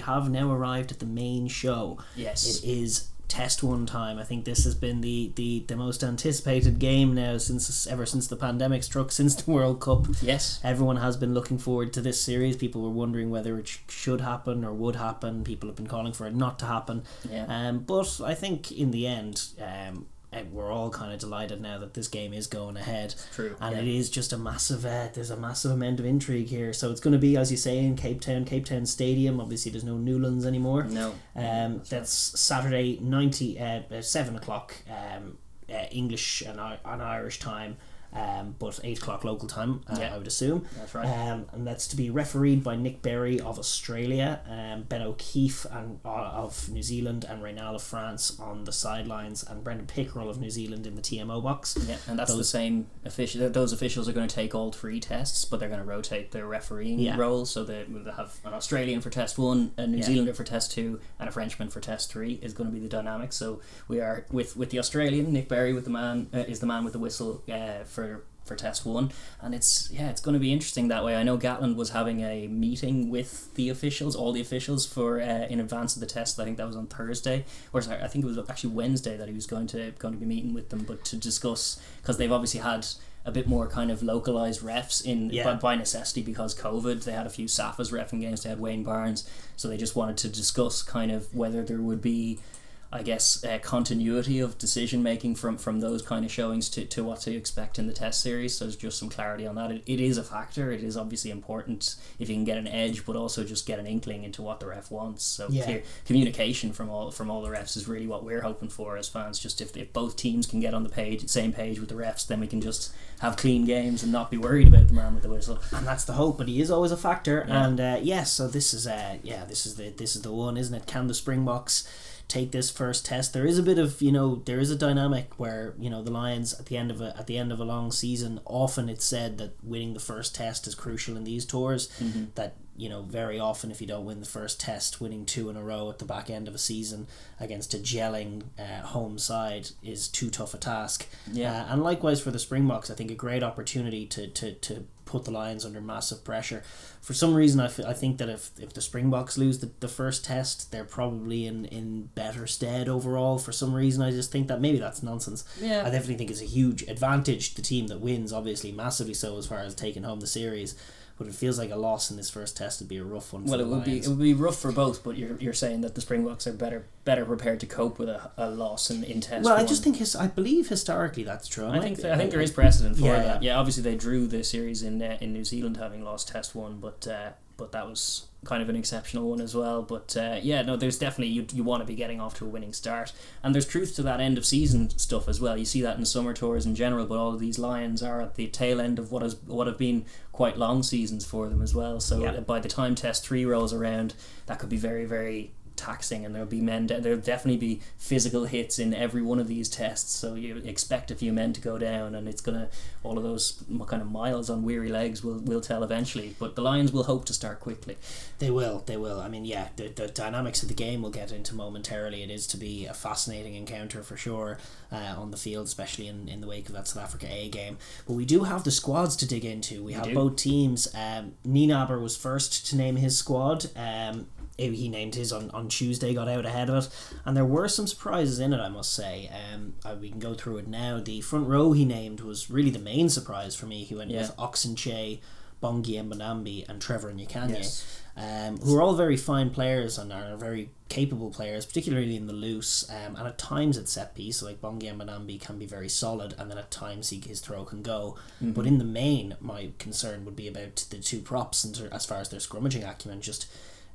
have now arrived at the main show. Yes. It is Test 1 time. I think this has been the most anticipated game now ever since the pandemic struck, since the World Cup. Yes. Everyone has been looking forward to this series. People were wondering whether it should happen or would happen. People have been calling for it not to happen. Yeah. But I think in the end, we're all kind of delighted now that this game is going ahead. True. And it is just a massive there's a massive amount of intrigue here. So it's going to be, as you say, in Cape Town Stadium. Obviously there's no Newlands anymore. No. That's Saturday 7 o'clock English and Irish time, but 8 o'clock local time, I would assume. That's right. And that's to be refereed by Nick Berry of Australia, Ben O'Keefe of New Zealand, and Reynal of France on the sidelines, and Brendan Pickerel of New Zealand in the TMO box. Yeah, and that's the same official. Those officials are going to take all 3 tests, but they're going to rotate their refereeing roles. So they'll have an Australian for Test 1, a New Zealander for Test 2, and a Frenchman for Test 3 is going to be the dynamic. So we are with the Australian, Nick Berry is the man with the whistle for Test 1, and it's going to be interesting that way. I know Gatland was having a meeting with the officials, all the officials, for in advance of the test. I think that was on Thursday, or sorry, I think it was actually Wednesday that he was going to be meeting with them, but to discuss, because they've obviously had a bit more kind of localised refs by necessity because COVID. They had a few Safas reffing games. They had Wayne Barnes, so they just wanted to discuss kind of whether there would be, I guess, continuity of decision making from those kind of showings to what to expect in the test series. So there's just some clarity on that. It is a factor. It is obviously important if you can get an edge, but also just get an inkling into what the ref wants. So clear communication from all the refs is really what we're hoping for as fans. Just if both teams can get on the same page with the refs, then we can just have clean games and not be worried about the man with the whistle. And that's the hope. But he is always a factor. Yeah. And so this is the one, isn't it? Can the Springboks take this first test? There is a bit of, there is a dynamic where, the Lions at the end of a long season, often it's said that winning the first test is crucial in these tours. Mm-hmm. That very often if you don't win the first test, winning 2 in a row at the back end of a season against a gelling home side is too tough a task. And likewise for the Springboks, I think a great opportunity to put the Lions under massive pressure. For some reason, I think that if the Springboks lose the first test, they're probably in better stead overall. For some reason, I just think that maybe that's nonsense. I definitely think it's a huge advantage the team that wins, obviously massively so as far as taking home the series. But it feels like a loss in this first test would be a rough one. Well, it would be rough for both. But you're saying that the Springboks are better prepared to cope with a loss in test. Well, one. I just think I believe historically that's true. I think there is precedent for that. Yeah, obviously they drew the series in New Zealand, having lost Test 1, but that was kind of an exceptional one as well. But there's definitely you want to be getting off to a winning start, and there's truth to that end of season stuff as well. You see that in summer tours in general, but all of these Lions are at the tail end of what have been quite long seasons for them as well. So by the time Test 3 rolls around, that could be very, very taxing, and there'll definitely be physical hits in every one of these tests, so you expect a few men to go down, and it's gonna, all of those kind of miles on weary legs will tell eventually. But the Lions will hope to start quickly. They will. I mean, the dynamics of the game we'll get into momentarily. It is to be a fascinating encounter for sure on the field, especially in the wake of that South Africa A game. But we do have the squads to dig into. We have both teams. Nienaber was first to name his squad. He named his on Tuesday, got out ahead of it, and there were some surprises in it, I must say. We can go through it now. The front row he named was really the main surprise for me. He went with Oxenche, Bongi Mbonambi and Trevor Nyakanye, who are all very fine players and are very capable players, particularly in the loose, and at times at set piece. So like Bongi Mbonambi can be very solid, and then at times his throw can go. Mm-hmm. But in the main, my concern would be about the two props, and as far as their scrummaging acumen.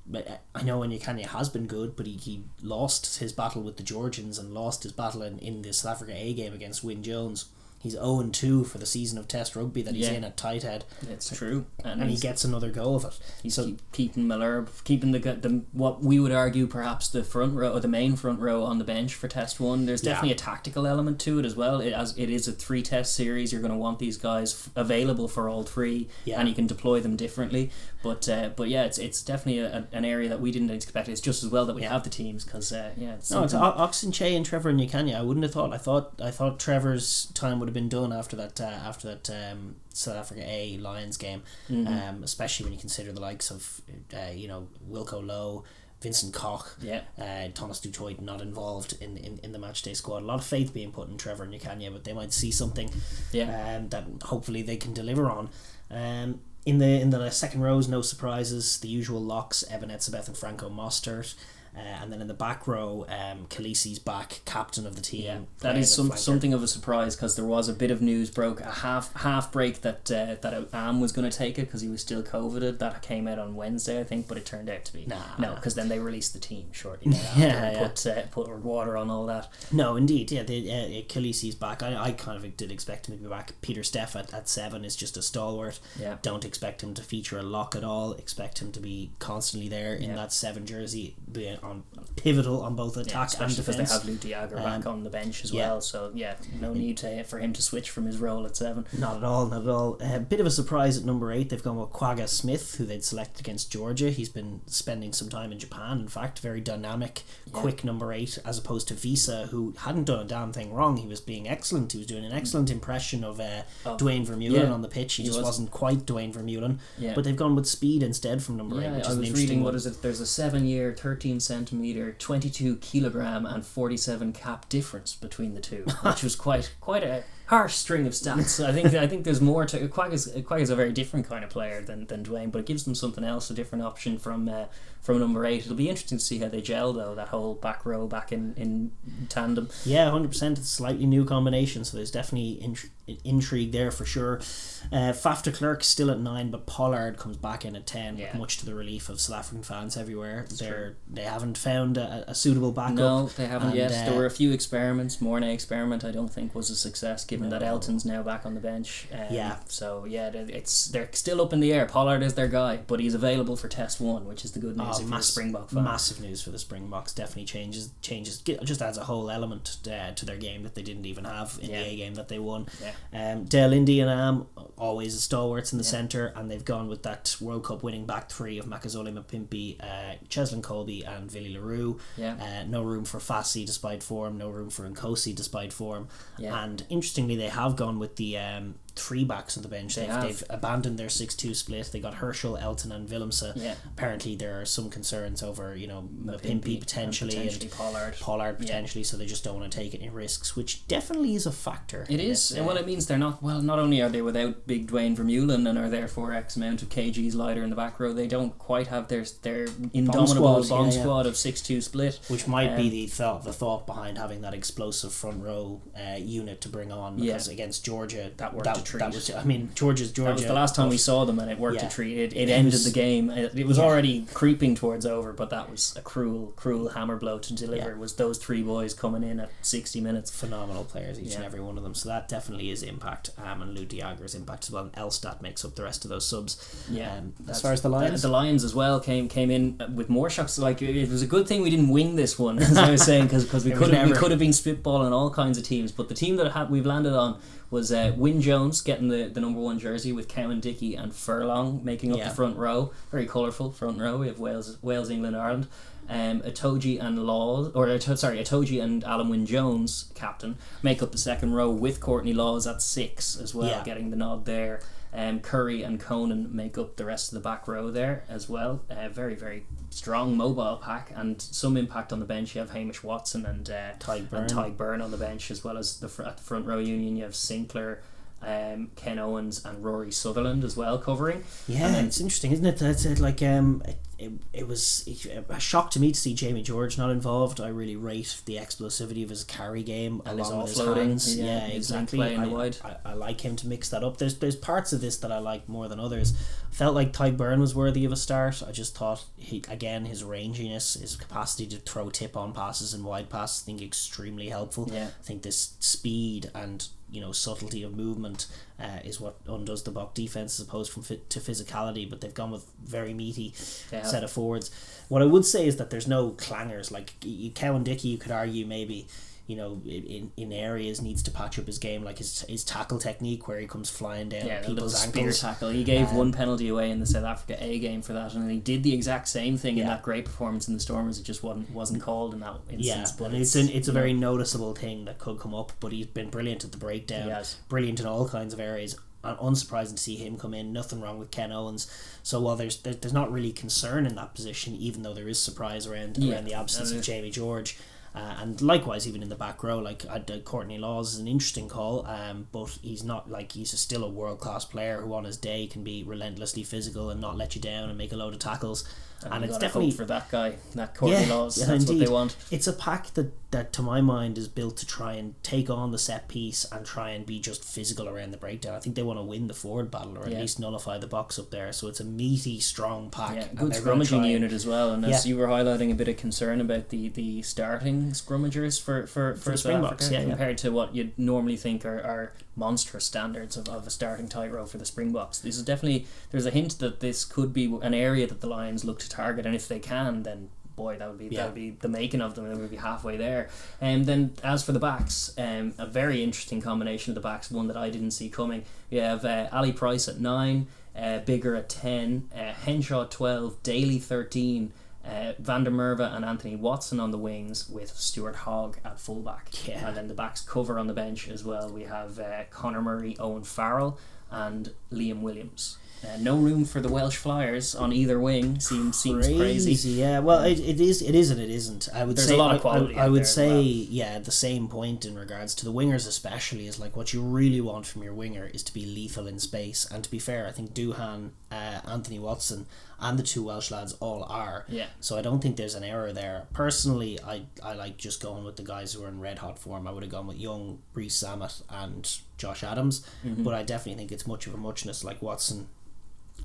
But I know Nyakanye has been good, but he lost his battle with the Georgians and lost his battle in the South Africa A game against Wyn Jones. He's 0-2 for the season of Test rugby that he's in at tight head. It's true, and he gets another go of it. He's keeping Malherbe, keeping the what we would argue perhaps the front row or the main front row on the bench for Test 1. There's definitely a tactical element to it as well. As it is a 3-test series, you're going to want these guys available for all 3, and you can deploy them differently. But it's definitely an area that we didn't expect. It's just as well that we have the teams because it's Oxenche and Trevor Nyakanye. I wouldn't have thought. I thought Trevor's time would have been done after that South Africa A Lions game, especially when you consider the likes of Wilco Lowe, Vincent Koch, Thomas du Toit not involved in the matchday squad. A lot of faith being put in Trevor Nyakanya, but they might see something that hopefully they can deliver on. In the second rows, no surprises. The usual locks: Evan Etzebeth and Franco Mostert. And then in the back row, Khaleesi's back, captain of the team. Yeah, that is something of a surprise, because there was a bit of news broke, a half break that Am was going to take it because he was still COVIDed. That came out on Wednesday, I think, but it turned out to be no, because then they released the team shortly thereafter. Put water on all that. No, indeed, Khaleesi's back. I kind of did expect him to be back. Peter Steff at 7 is just a stalwart. Yeah. Don't expect him to feature a lock at all. Expect him to be constantly there in that 7 jersey, being on pivotal on both attack and defence. Because they have Lou Diager back on the bench as well, so no need for him to switch from his role at 7. Not at all. A bit of a surprise at number 8. They've gone with Quagga Smith, who they'd selected against Georgia. He's been spending some time in Japan, in fact. Very dynamic, quick number 8, as opposed to Visa, who hadn't done a damn thing wrong. He was being excellent. He was doing an excellent impression of Dwayne Vermeulen on the pitch. He just wasn't quite Dwayne Vermeulen, but they've gone with speed instead from number 8, which is an interesting one. There's a 7-year 13 centimetre 22 kilogram and 47 cap difference between the two, which was quite a harsh string of stats. I think there's more to Quagg is a very different kind of player than Dwayne, but it gives them something else, a different option from number 8. It'll be interesting to see how they gel, though, that whole back row back in tandem. 100%. It's a slightly new combination, so there's definitely intrigue there for sure. Faf de Klerk still at 9, but Pollard comes back in at 10, much to the relief of South African fans everywhere. They haven't found a suitable backup. No, they haven't yet. There were a few experiments. Mornay experiment I don't think was a success, given that Elton's now back on the bench. So they're still up in the air. Pollard is their guy, but he's available for Test 1, which is the good news for the Springbok fans. Massive news for the Springboks. Definitely changes, just adds a whole element to their game that they didn't even have in the A game that they won. Dale Indy and Am, always stalwarts in the centre, and they've gone with that World Cup winning back 3 of Makazole Mapimpi, Cheslin Colby and Villy LaRue. No room for Fassi despite form, no room for Nkosi despite form, and interestingly they have gone with the 3 backs on the bench. They've abandoned their 6-2 split. They got Herschel, Elton and Willemse. Apparently there are some concerns over Mapimpi potentially and Pollard potentially, so they just don't want to take any risks, which definitely is a factor. It is, and what it means, they're not only are they without big Dwayne Vermeulen and are therefore X amount of kgs lighter in the back row, they don't quite have their indomitable bomb squad of 6-2 split, which might be the thought behind having that explosive front row unit to bring on, because against Georgia that worked a treat. Georgia. That was the last time we saw them, and it worked a treat. It ended the game. It was already creeping towards over, but that was a cruel hammer blow to deliver. Was those 3 boys coming in at 60 minutes. Phenomenal players, each and every one of them. So that definitely is impact, and Lou Diager's impact as well. And Elstad makes up the rest of those subs. As far as the Lions as well came in with more shocks. Like, it was a good thing we didn't win this one, as I was saying, because we could have been spitballing all kinds of teams. But the team that we've landed on was Wyn Jones getting the number 1 jersey, with Cowen-Dickie and Furlong making up the front row. Very colourful front row. We have Wales, England, Ireland. Itoje and Alan Wyn Jones, captain, make up the second row, with Courtney Laws at 6 as well, getting the nod there. Curry and Conan make up the rest of the back row there as well. Very, very strong mobile pack, and some impact on the bench. You have Hamish Watson and Tyg Byrne on the bench, as well as at the front row union you have Sinclair, Ken Owens and Rory Sutherland as well covering. It's interesting, isn't it? That's like it was a shock to me to see Jamie George not involved. I really rate the explosivity of his carry game and his offloading. Exactly. I like him to mix that up. There's parts of this that I like more than others. Felt like Tyg Byrne was worthy of a start. I just thought his ranginess, his capacity to throw tip-on passes and wide passes, I think extremely helpful. I think this speed and subtlety of movement is what undoes the Bok defense, as opposed to physicality. But they've gone with very meaty set of forwards. What I would say is that there's no clangers. Like Cowen-Dickie, you could argue maybe in areas needs to patch up his game, like his tackle technique where he comes flying down people's ankles. Spear tackle. He gave one penalty away in the South Africa A game for that, and he did the exact same thing in that great performance in the Stormers. It just wasn't called in that instance. But it's a very noticeable thing that could come up. But he's been brilliant at the breakdown, brilliant in all kinds of areas. And unsurprising to see him come in. Nothing wrong with Ken Owens. So while there's not really concern in that position, even though there is surprise around the absence of Jamie George. And likewise, even in the back row, like Courtney Laws is an interesting call, but he's not he's still a world class player who on his day can be relentlessly physical and not let you down and make a load of tackles. And it's definitely for that guy, that Courtney Laws. That's indeed what they want. It's a pack that to my mind is built to try and take on the set piece and try and be just physical around the breakdown. I think they want to win the forward battle, or at least nullify the box up there. So it's a meaty, strong pack. Yeah, good scrummaging unit as well. And as you were highlighting a bit of concern about the starting scrummagers for Springboks, compared to what you'd normally think are monstrous standards of a starting tight row for the Springboks. This is definitely, there's a hint that this could be an area that the Lions look to target, and if they can, then boy, that would be the making of them. They would be halfway there. And then as for the backs, a very interesting combination of the backs, one that I didn't see coming. We have Ali Price at 9, Bigger at 10, Henshaw 12, Daly 13, Van der Merwe and Anthony Watson on the wings, with Stuart Hogg at fullback. And then the backs cover on the bench as well. We have Conor Murray, Owen Farrell and Liam Williams. No room for the Welsh Flyers on either wing. Seems crazy. Yeah, well, it is and it isn't. I would There's say a lot of quality. I would say the same point in regards to the wingers, especially, is like what you really want from your winger is to be lethal in space. And to be fair, I think Doohan, Anthony Watson, and the two Welsh lads all are. Yeah. So I don't think there's an error there. Personally, I like just going with the guys who are in red hot form. I would have gone with Young, Reece Sammet, and Josh Adams. But I definitely think it's much of a muchness. Like Watson,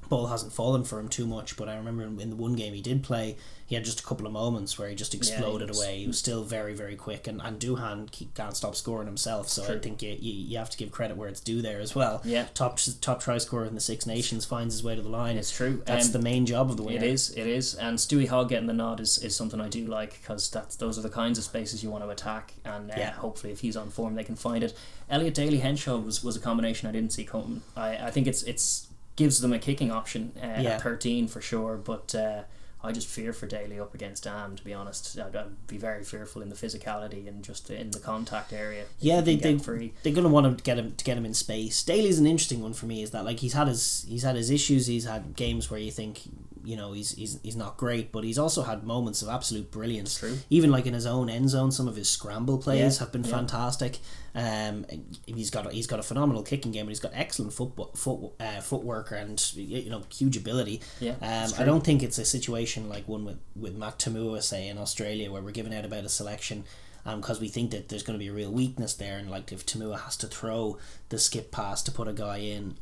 ball hasn't fallen for him too much, but I remember in the one game he did play, he had just a couple of moments where he just exploded away. He was still very, very quick, and Doohan can't stop scoring himself, so I think you have to give credit where it's due there as well. Top try scorer in the Six Nations finds his way to the line. It's true. That's the main job of the winger. It is, and Stewie Hogg getting the nod is something I do like, because those are the kinds of spaces you want to attack, and hopefully if he's on form they can find it. Elliot Daly Henshaw was a combination I didn't see coming. I think it's gives them a kicking option at 13 for sure, but I just fear for Daly up against Dam, to be honest. I'd be very fearful in the physicality and just in the contact area. Yeah, they're going to want to get him in space. Daly's an interesting one for me, is that like he's had his issues. He's had games where you think he's not great, but he's also had moments of absolute brilliance. True. Even like in his own end zone, some of his scramble plays have been fantastic. He's got a phenomenal kicking game, but he's got excellent footwork and huge ability. I don't think it's a situation like one with Matt Tamua, say, in Australia, where we're giving out about a selection because we think that there's going to be a real weakness there, and like if Tamua has to throw the skip pass to put a guy in,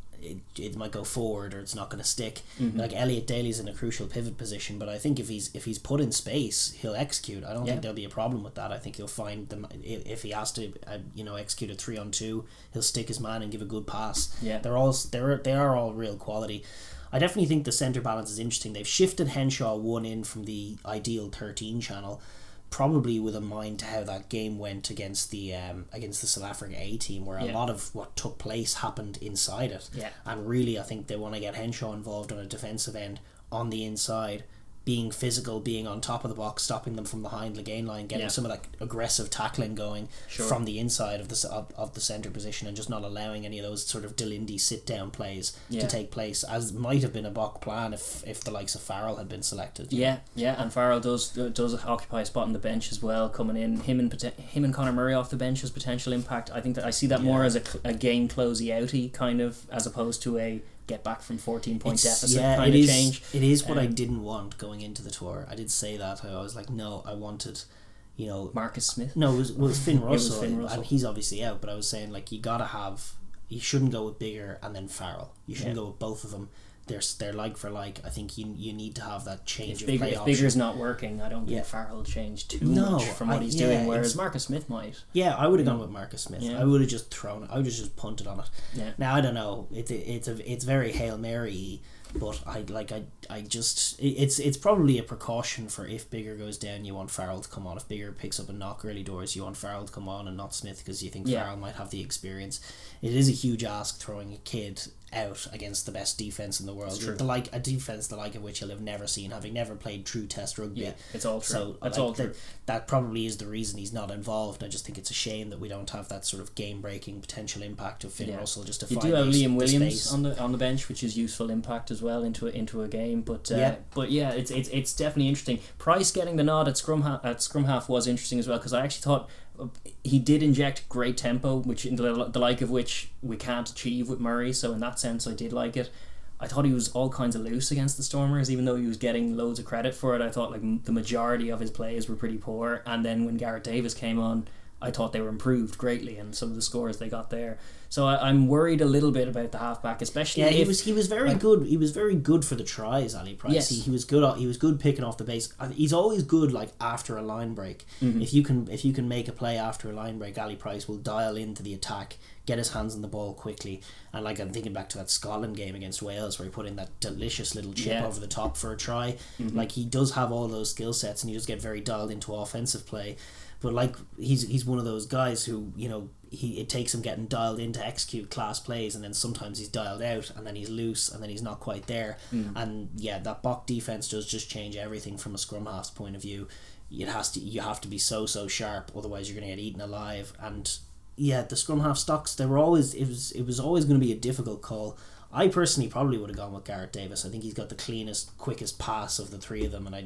it might go forward or it's not going to stick. Like Elliot Daly's in a crucial pivot position, but I think if he's put in space, he'll execute. I don't think there'll be a problem with that. I think he'll find them if he has to execute a 3-on-2, he'll stick his man and give a good pass. They are all real quality. I definitely think the centre balance is interesting. They've shifted Henshaw one in from the ideal 13 channel, probably with a mind to how that game went against the South Africa A team, where a lot of what took place happened inside it. And really I think they want to get Henshaw involved on a defensive end on the inside, being physical, being on top of the box, stopping them from behind the gain line, getting some of that aggressive tackling going from the inside of the centre position, and just not allowing any of those sort of Delindy sit down plays to take place, as might have been a Bok plan if the likes of Farrell had been selected. And Farrell does occupy a spot on the bench as well, coming in. Him and Conor Murray off the bench has potential impact. I think that I see that more as a game closey outy kind of, as opposed to a get back from 14-point deficit kind of change. It is what I didn't want going into the tour. I did say that. I was like, no, I wanted, Marcus Smith. No, it was Finn Russell, Finn Russell, and he's obviously out. But I was saying, like, you shouldn't go with Bigger and then Farrell. You shouldn't go with both of them. they're like for like. I think you need to have that change of play if option. Bigger's not working, I don't think Farrell will change too much from what he's doing, whereas Marcus Smith might. Yeah, I would have gone with Marcus Smith. I would have just I would have just punted on it. Yeah. Now I don't know. It's very Hail Mary, but it's probably a precaution for if Bigger goes down, you want Farrell to come on. If Bigger picks up a knock early doors, you want Farrell to come on and not Smith, because you think Farrell might have the experience. It is a huge ask throwing a kid out against the best defence in the world. A defence the like of which he'll have never seen, having never played true Test rugby. Yeah, it's all true. So that's all true. That probably is the reason he's not involved. I just think it's a shame that we don't have that sort of game-breaking potential impact of Finn Russell. Just to you do have Liam Williams on the bench, which is useful impact as well into a game. But it's definitely interesting. Price getting the nod at scrum half was interesting as well, because I actually thought he did inject great tempo, which in the like of which we can't achieve with Murray. So in that sense, I did like it. I thought he was all kinds of loose against the Stormers, even though he was getting loads of credit for it. I thought like the majority of his plays were pretty poor, and then when Gareth Davis came on, I thought they were improved greatly, and some of the scores they got there. So I'm worried a little bit about the halfback, especially. Yeah, he was very good. He was very good for the tries, Ali Price. Yes. He was good. He was good picking off the base. He's always good like after a line break. Mm-hmm. If you can make a play after a line break, Ali Price will dial into the attack, get his hands on the ball quickly, and like I'm thinking back to that Scotland game against Wales where he put in that delicious little chip over the top for a try. Mm-hmm. Like he does have all those skill sets, and he does get very dialed into offensive play. But like he's one of those guys who, you know, it takes him getting dialed in to execute class plays, and then sometimes he's dialed out, and then he's loose, and then he's not quite there. And that Bok defense does just change everything from a scrum half's point of view. You have to be so sharp, otherwise you're going to get eaten alive. And the scrum half stocks, it was always going to be a difficult call. I personally probably would have gone with Gareth Davis. I think he's got the cleanest, quickest pass of the three of them, and I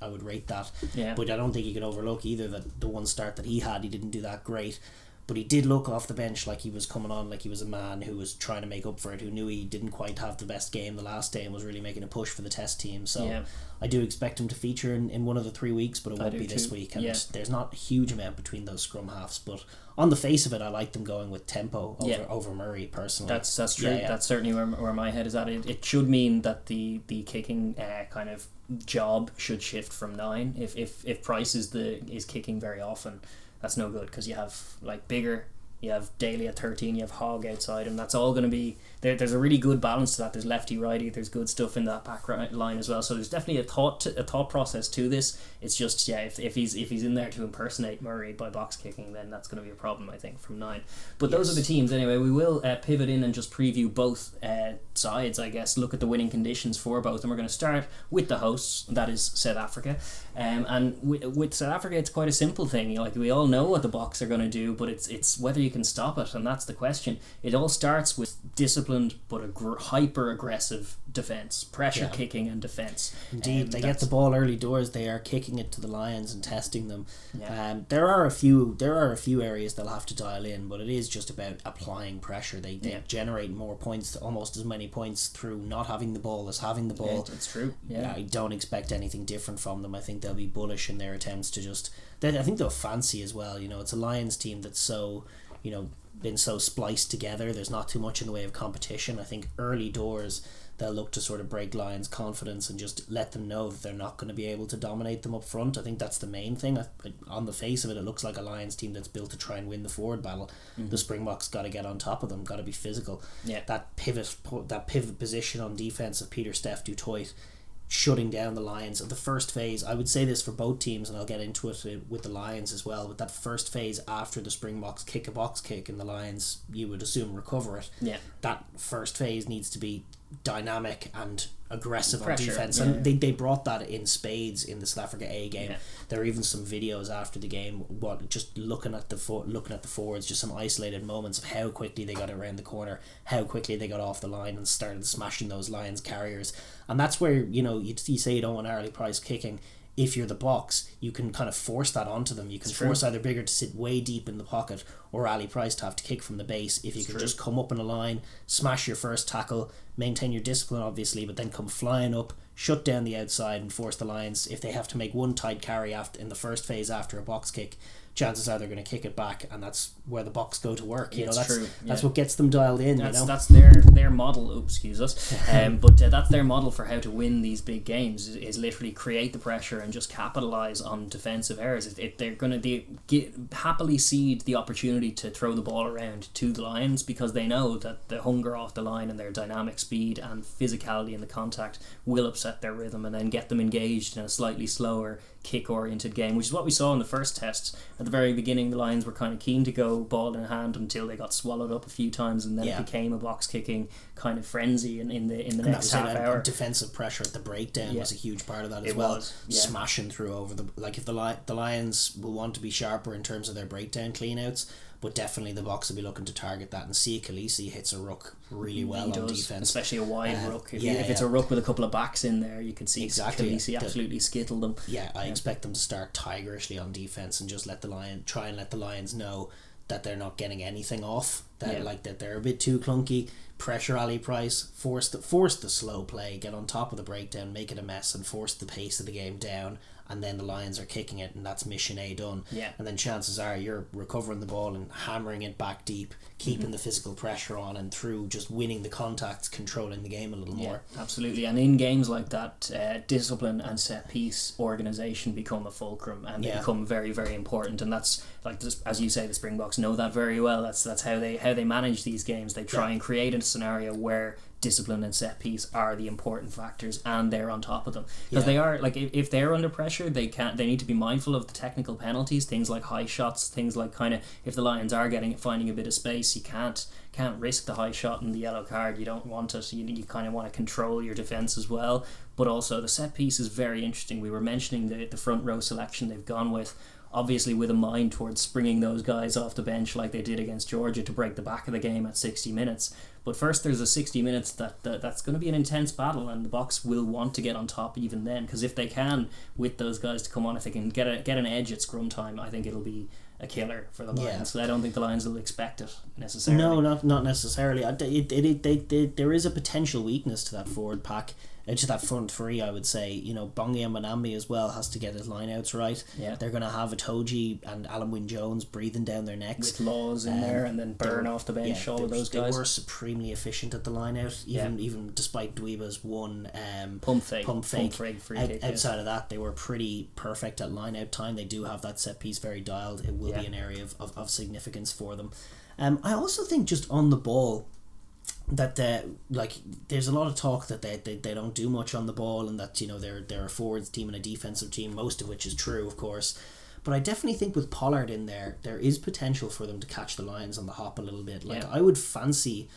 would rate that. Yeah. But I don't think you can overlook either that the one start that he had, he didn't do that great. But he did look off the bench like he was coming on, like he was a man who was trying to make up for it, who knew he didn't quite have the best game the last day and was really making a push for the Test team. So I do expect him to feature in one of the 3 weeks, but it won't be this week. And there's not a huge amount between those scrum halves. But on the face of it, I like them going with tempo over Murray, personally. That's true. Yeah. That's certainly where my head is at. It should mean that the kicking kind of job should shift from 9. If Price is kicking very often, that's no good, because you have like Bigger, you have Daly at 13, you have Hogg outside, and that's all going to be there's a really good balance to that. There's lefty righty, there's good stuff in that back line as well, so there's definitely a thought process to this. It's just if he's in there to impersonate Murray by box kicking, then that's going to be a problem, I think, from 9. But those are the teams anyway. We will pivot in and just preview both sides, I guess, look at the winning conditions for both, and we're going to start with the hosts, that is South Africa. And with South Africa, it's quite a simple thing. Like, we all know what the Boks are going to do, but it's whether you can stop it, and that's the question. It all starts with disciplined but hyper aggressive defence, pressure kicking and defence. Indeed, they get the ball early doors. They are kicking it to the Lions and testing them. There are a few areas they'll have to dial in, but it is just about applying pressure. They generate more points, almost as many points through not having the ball as having the ball. That's true. I don't expect anything different from them. I think they'll be bullish in their attempts to just. I think they'll fancy as well. You know, it's a Lions team that's so, you know, been so spliced together. There's not too much in the way of competition. I think early doors they'll look to sort of break Lions' confidence and just let them know that they're not going to be able to dominate them up front. I think that's the main thing. On the face of it, it looks like a Lions team that's built to try and win the forward battle. The Springboks got to get on top of them, got to be physical. That pivot position on defense of Peter Steph du Toit, shutting down the Lions of the first phase. I would say this for both teams, and I'll get into it with the Lions as well, but that first phase after the Springboks kick a box kick and the Lions, you would assume, recover it. That first phase needs to be dynamic and aggressive on defense, and they brought that in spades in the South Africa A game. There are even some videos after the game, just looking at the forwards, just some isolated moments of how quickly they got around the corner, how quickly they got off the line and started smashing those Lions carriers. And that's where, you know, you say you don't want Arlie Price kicking. If you're the Boks, you can kind of force that onto them. You can force either Bigger to sit way deep in the pocket or Ali Price to have to kick from the base. If you can just come up in a line, smash your first tackle, maintain your discipline obviously, but then come flying up, shut down the outside and force the Lions, if they have to make one tight carry in the first phase after a box kick, chances are they're going to kick it back, and that's where the Boks go to work. That's true. That's what gets them dialed in. That's their model. Oops, excuse us. But that's their model for how to win these big games. Is literally create the pressure and just capitalize on defensive errors. They're going to happily cede the opportunity to throw the ball around to the Lions, because they know that the hunger off the line and their dynamic speed and physicality in the contact will upset their rhythm and then get them engaged in a slightly slower kick-oriented game, which is what we saw in the first test. At the very beginning, the Lions were kind of keen to go ball in hand until they got swallowed up a few times, and then it became a box-kicking kind of frenzy in the next half hour. Defensive pressure at the breakdown was a huge part of that as well. Smashing through over if the Lions will want to be sharper in terms of their breakdown cleanouts, but definitely the Boks will be looking to target that, and see Khaleesi hits a ruck really well on defence, especially a wide ruck. If it's a ruck with a couple of backs in there, you can see Khaleesi absolutely skittle them. I expect them to start tigerishly on defence and just let the Lions know that they're not getting anything off, that they're a bit too clunky. Pressure Ali Price, force the slow play, get on top of the breakdown, make it a mess, and force the pace of the game down, and then the Lions are kicking it, and that's mission A done. And then chances are you're recovering the ball and hammering it back deep, keeping the physical pressure on, and through just winning the contacts, controlling the game a little more. Absolutely. And in games like that, discipline and set piece organisation become a fulcrum, and they become very, very important. And that's, like, as you say, the Springboks know that very well. That's how they manage these games. They try and create a scenario where discipline and set piece are the important factors, and they're on top of them, because they are, like, if they're under pressure, they need to be mindful of the technical penalties, things like high shots, things like kind of, if the Lions are finding a bit of space, you can't risk the high shot and the yellow card. You don't want it. You kind of want to control your defence as well. But also the set piece is very interesting. We were mentioning the front row selection they've gone with, obviously with a mind towards springing those guys off the bench like they did against Georgia to break the back of the game at 60 minutes. But first there's a 60 minutes that's going to be an intense battle, and the Boks will want to get on top even then, because if they can, with those guys to come on, if they can get an edge at scrum time, I think it'll be a killer for the Lions. So I don't think the Lions will expect it necessarily. No, not necessarily. There is a potential weakness to that forward pack, to that front three, I would say. Bongi and Manambi as well has to get his lineouts right. They're going to have Itoji and Alan Wynne-Jones breathing down their necks. With Laws in there, and then Byrne off the bench, all of those guys. They were supremely efficient at the lineout, even despite Dweeba's one pump fake free kick. Outside of that, they were pretty perfect at lineout time. They do have that set piece very dialed. It will be an area of significance for them. I also think just on the ball, that there's a lot of talk that they don't do much on the ball, and that they're a forwards team and a defensive team, most of which is true, of course. But I definitely think with Pollard in there is potential for them to catch the Lions on the hop a little bit. I would fancy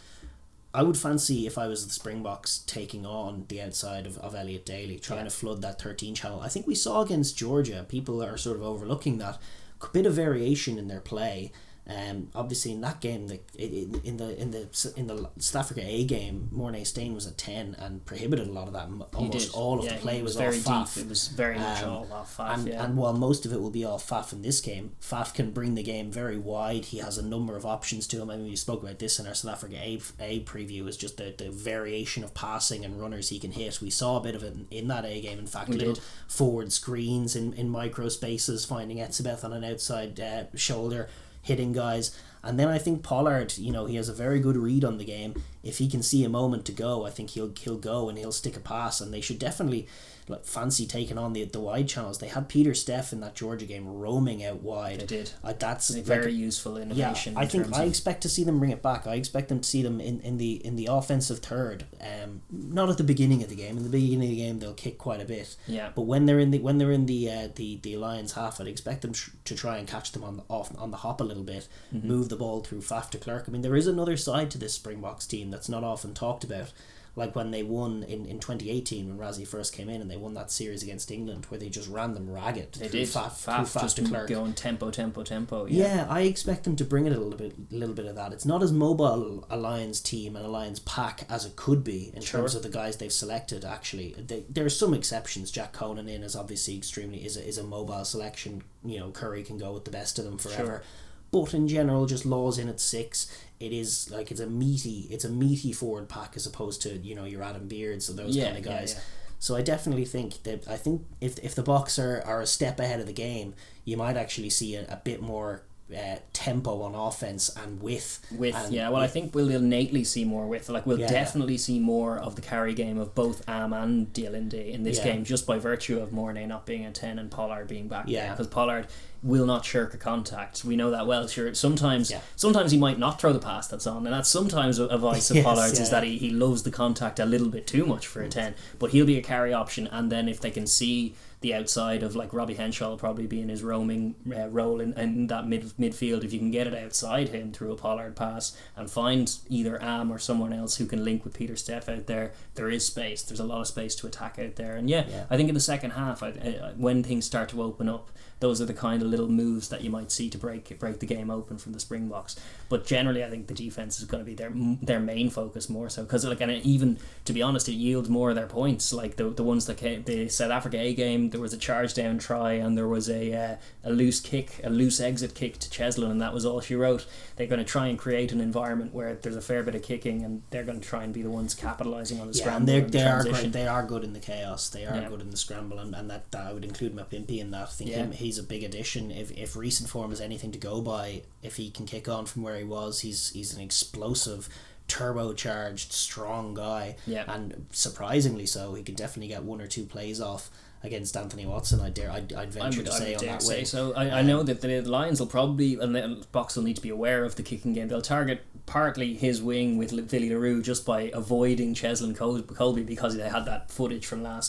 if I was the Springboks taking on the outside of Elliot Daly, trying to flood that 13 channel. I think we saw against Georgia, people are sort of overlooking that, a bit of variation in their play. Obviously in that game, in the South Africa A game, Mornay Stain was at 10 and prohibited a lot of that. Almost all of the play was very off Faf. Deep. It was very much all off Faf. And while most of it will be off Faf in this game, Faf can bring the game very wide. He has a number of options to him. I mean, we spoke about this in our South Africa A preview. Is just the variation of passing and runners he can hit. We saw a bit of it in that A game. In fact, little forward screens in micro spaces, finding Etzebeth on an outside shoulder, hitting guys. And then I think Pollard, he has a very good read on the game. If he can see a moment to go, I think he'll go and he'll stick a pass, and they should definitely fancy taking on the wide channels. They had Peter Steff in that Georgia game roaming out wide. They did. That's a very useful innovation. I expect to see them bring it back. I expect them to see them in the offensive third. Not at the beginning of the game. In the beginning of the game, they'll kick quite a bit. But when they're in the Lions half, I'd expect them to try and catch them on the hop a little bit, move the ball through Faf de Klerk. I mean, there is another side to this Springboks team that's not often talked about. Like when they won in 2018, when Razzie first came in and they won that series against England, where they just ran them ragged. They did. Faf just going tempo. Yeah, I expect them to bring it a little bit of that. It's not as mobile a Lions team and a Lions pack as it could be in terms of the guys they've selected. Actually, there are some exceptions. Jack Conan is obviously is a mobile selection. Curry can go with the best of them forever. But in general, just Laws in at 6. It is like it's a meaty forward pack as opposed to your Adam Beards or those kind of guys. So I definitely think that if the Boks are a step ahead of the game, you might actually see a bit more tempo on offense and width. I think we'll innately see more width. Like we'll definitely see more of the carry game of both Am and Dialindi in this game, just by virtue of Mornay not being a 10 and Pollard being back there, because Pollard will not shirk a contact. We know that well. Sure, sometimes he might not throw the pass that's on, and that's sometimes a vice of Pollard's is that he loves the contact a little bit too much for a 10, but he'll be a carry option. And then if they can see the outside of, like, Robbie Henshaw will probably be in his roaming role in that midfield. If you can get it outside him through a Pollard pass and find either Am or someone else who can link with Peter Steff out there, there is space. There's a lot of space to attack out there. And I think in the second half, when things start to open up, those are the kind of little moves that you might see to break the game open from the Springboks. But generally, I think the defense is going to be their main focus more so, because and even to be honest, it yields more of their points. Like the ones that came, the South Africa A game, there was a charge down try and there was a loose exit kick to Cheslin, and that was all she wrote. They're going to try and create an environment where there's a fair bit of kicking, and they're going to try and be the ones capitalising on the scramble. And they are good in the chaos. They are good in the scramble, and that I would include Mapimpi in that. I think he's a big addition. If recent form is anything to go by, if he can kick on from where he was, he's an explosive, turbocharged, strong guy, and surprisingly so. He could definitely get one or two plays off against Anthony Watson. I'd venture to say on that way. So I know that the Lions will probably, and the Boks will need to be aware of the kicking game. They'll target partly his wing with Billy LaRue just by avoiding Cheslin Colby, because they had that footage from the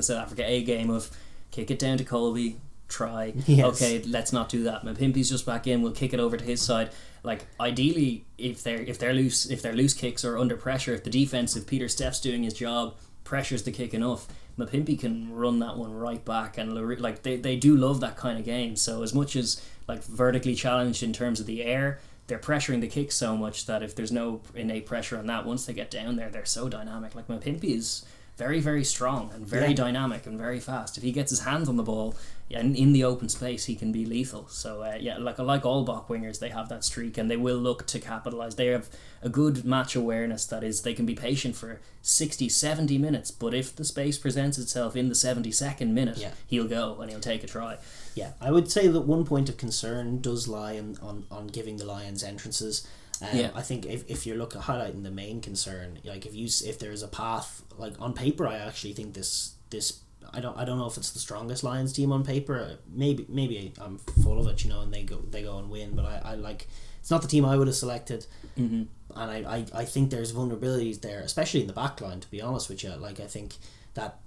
South Africa A game of kick it down to Colby, try. Okay, let's not do that. Mapimpi's just back in. We'll kick it over to his side. Like ideally, if they're loose kicks or under pressure, if Peter Steff's doing his job, pressures the kick enough, Mapimpi can run that one right back. And like they do love that kind of game. So as much as like vertically challenged in terms of the air, they're pressuring the kick so much that if there's no innate pressure on that, once they get down there, they're so dynamic. Like Mapimpi is very, very strong and very dynamic and very fast. If he gets his hands on the ball and in the open space, he can be lethal. So like all Bok wingers, they have that streak and they will look to capitalise. They have a good match awareness, that is, they can be patient for 60, 70 minutes, but if the space presents itself in the 72nd minute, he'll go and he'll take a try. Yeah, I would say that one point of concern does lie on giving the Lions entrances. I think if you're highlighting the main concern, like if there's a path, like on paper, I actually think this I don't know if it's the strongest Lions team on paper. Maybe I'm full of it, and they go and win. But I like, it's not the team I would have selected. Mm-hmm. And I think there's vulnerabilities there, especially in the back line, to be honest with you. Like I think that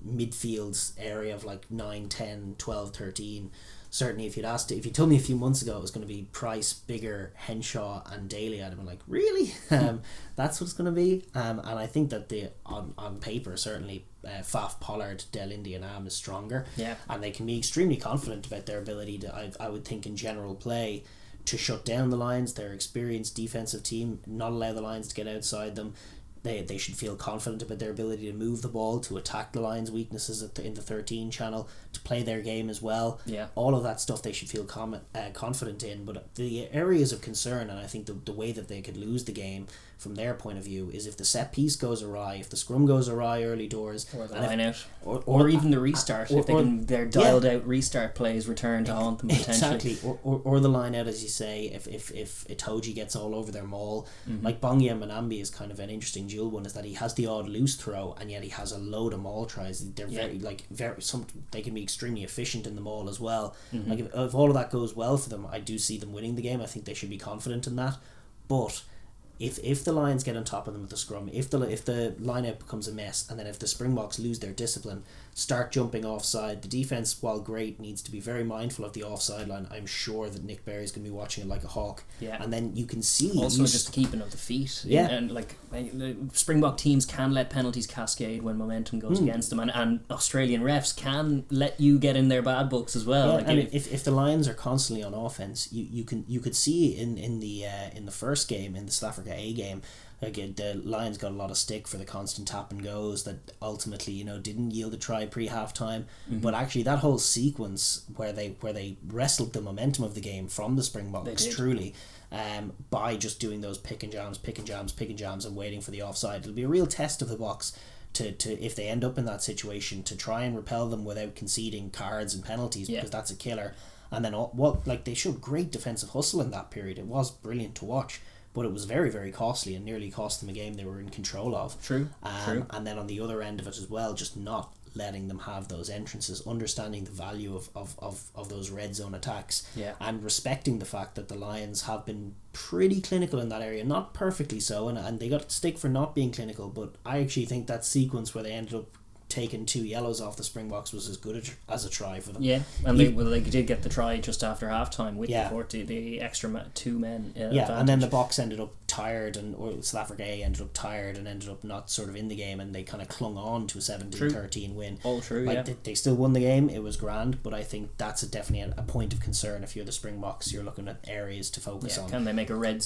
midfield area of like 9, 10, 12, 13. Certainly, if you told me a few months ago it was going to be Price, Bigger, Henshaw, and Daly, I'd have been like, really? That's what it's going to be. And I think that on paper, certainly, Faf, Pollard, Dialindi, and Am is stronger. Yeah. And they can be extremely confident about their ability to, I would think, in general play, to shut down the Lions. Their experienced defensive team, not allow the Lions to get outside them. They should feel confident about their ability to move the ball, to attack the Lions' weaknesses in the 13 channel, to play their game as well. Yeah. All of that stuff they should feel confident in. But the areas of concern, and I think the way that they could lose the game from their point of view, is if the set piece goes awry, if the scrum goes awry early doors, or the line out, or even the restart, if their dialed out restart plays return to haunt them potentially. Exactly, or the line out, as you say, if Itoji gets all over their maul. Like Bongi and Manambi is kind of an interesting dual one, is that he has the odd loose throw and yet he has a load of maul tries. They're they can be extremely efficient in the maul as well. Like if all of that goes well for them, I do see them winning the game. I think they should be confident in that. But if the Lions get on top of them with the scrum, if the line-out becomes a mess, and then if the Springboks lose their discipline, start jumping offside, the defence, while great, needs to be very mindful of the offside line. I'm sure that Nick Berry's going to be watching it like a hawk. Yeah. And then you can see also just the keeping of the feet. Yeah. And like the Springbok teams can let penalties cascade when momentum goes against them, and Australian refs can let you get in their bad books as well. Yeah, like and if the Lions are constantly on offense, you could see in the first game, in the South Africa A game, again, the Lions got a lot of stick for the constant tap and goes that ultimately didn't yield a try pre-halftime. But actually that whole sequence where they wrestled the momentum of the game from the Springboks truly, by just doing those pick and jams and waiting for the offside, it'll be a real test of the Boks to if they end up in that situation, to try and repel them without conceding cards and penalties, because that's a killer. And then they showed great defensive hustle in that period. It was brilliant to watch, but it was very, very costly and nearly cost them a game they were in control of. True. And then on the other end of it as well, just not letting them have those entrances, understanding the value of those red zone attacks, and respecting the fact that the Lions have been pretty clinical in that area. Not perfectly so, and they got stick for not being clinical, but I actually think that sequence where they ended up taking 2 yellows off the Springboks was as good as a try for them. Yeah, and they did get the try just after half-time with the extra 2 men advantage. And then the Boks ended up tired, or South Africa A ended up tired and ended up not sort of in the game, and they kind of clung on to a 17-13 win. All true, They still won the game, it was grand, but I think that's definitely a point of concern. If you're the Springboks, you're looking at areas to focus on. Can they make a red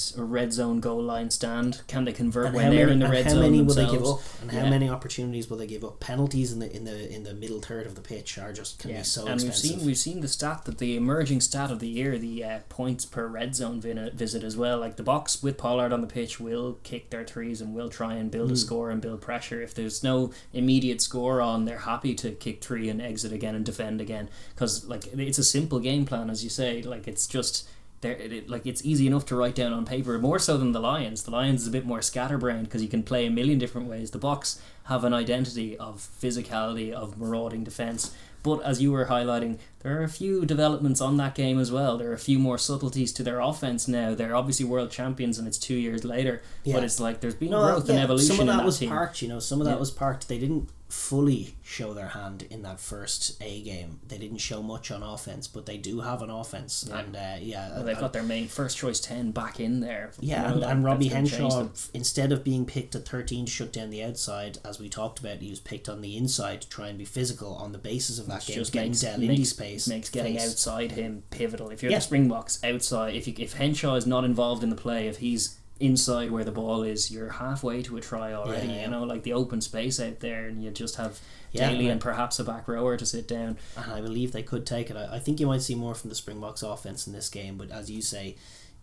zone goal line stand? Can they convert when they're in the red zone? How many themselves? will they give up? And how many opportunities will they give up? Penalties in the middle third of the pitch can be so expensive. And we've seen the stat, that the emerging stat of the year, the points per red zone visit as well. Like the Boks with Pollard on the pitch will kick their threes and will try and build a score and build pressure. If there's no immediate score on, they're happy to kick 3 and exit again and defend again, because it's a simple game plan, as you say. It's just it's easy enough to write down on paper, more so than the Lions. The Lions is a bit more scatterbrained because you can play a million different ways. The Boks have an identity of physicality, of marauding defence. But as you were highlighting, there are a few developments on that game as well. There are a few more subtleties to their offence now. They're obviously world champions and it's 2 years later. But it's there's been growth and evolution some of that in was team. Parked, some of that was parked. They didn't fully show their hand in that first A game. They didn't show much on offence, but they do have an offence. And they've got their main first choice 10 back in there. And Robbie Henshaw, instead of being picked at 13 to shut down the outside, as we talked about, he was picked on the inside to try and be physical on the basis of that game, just getting Dell into space. Makes getting outside him pivotal. If you're the Springboks outside, if Henshaw is not involved in the play, if he's inside where the ball is, you're halfway to a try already. The open space out there, and you just have Daly and perhaps a back rower to sit down. And I believe they could take it. I think you might see more from the Springboks offense in this game, but as you say,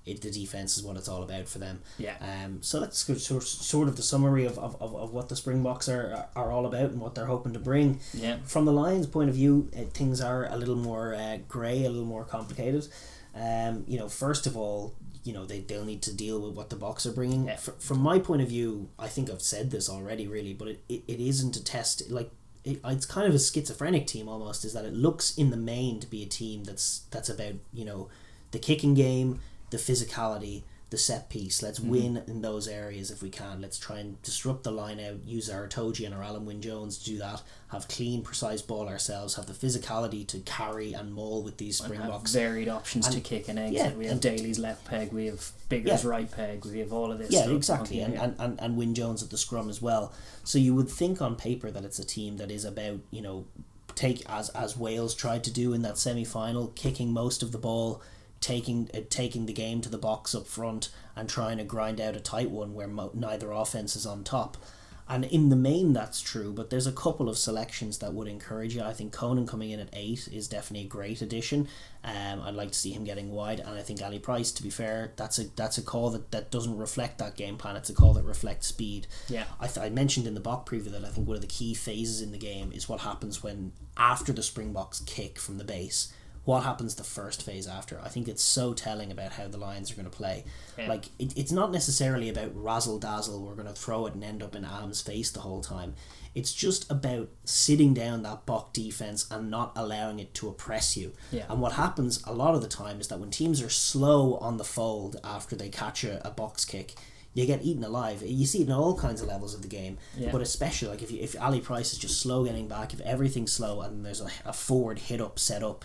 the defense is what it's all about for them. So that's sort of the summary of what the Springboks are all about and what they're hoping to bring. From the Lions' point of view, things are a little more grey, a little more complicated. First of all, they'll need to deal with what the Boks are bringing. From my point of view, I think I've said this already, really, but it isn't a test. It's kind of a schizophrenic team almost. Is that it looks in the main to be a team that's about the kicking game, the physicality, the set piece. Let's win in those areas if we can. Let's try and disrupt the line out, use our Toji and our Alan Wynne-Jones to do that, have clean, precise ball ourselves, have the physicality to carry and maul with these Springboks. Varied options to kick and exit. We have Daly's left peg, we have Bigger's right peg, we have all of this stuff. Exactly. And Wynne-Jones at the scrum as well. So you would think on paper that it's a team that is about, take as Wales tried to do in that semi-final, kicking most of the ball, taking the game to the Boks up front and trying to grind out a tight one where neither offense is on top. And in the main that's true, but there's a couple of selections that would encourage you. I think Conan coming in at 8 is definitely a great addition. I'd like to see him getting wide, and I think Ali Price, to be fair, that's a call that doesn't reflect that game plan. It's a call that reflects speed. I mentioned in the Bok preview that I think one of the key phases in the game is what happens when, after the Springboks kick from the base, what happens the first phase after. I think it's so telling about how the Lions are going to play. It's not necessarily about razzle dazzle, we're going to throw it and end up in Am's face the whole time. It's just about sitting down that Bok defense and not allowing it to oppress you. And what happens a lot of the time is that when teams are slow on the fold after they catch a box kick, you get eaten alive. You see it in all kinds of levels of the game, but especially if Ali Price is just slow getting back, if everything's slow and there's a forward hit up set up,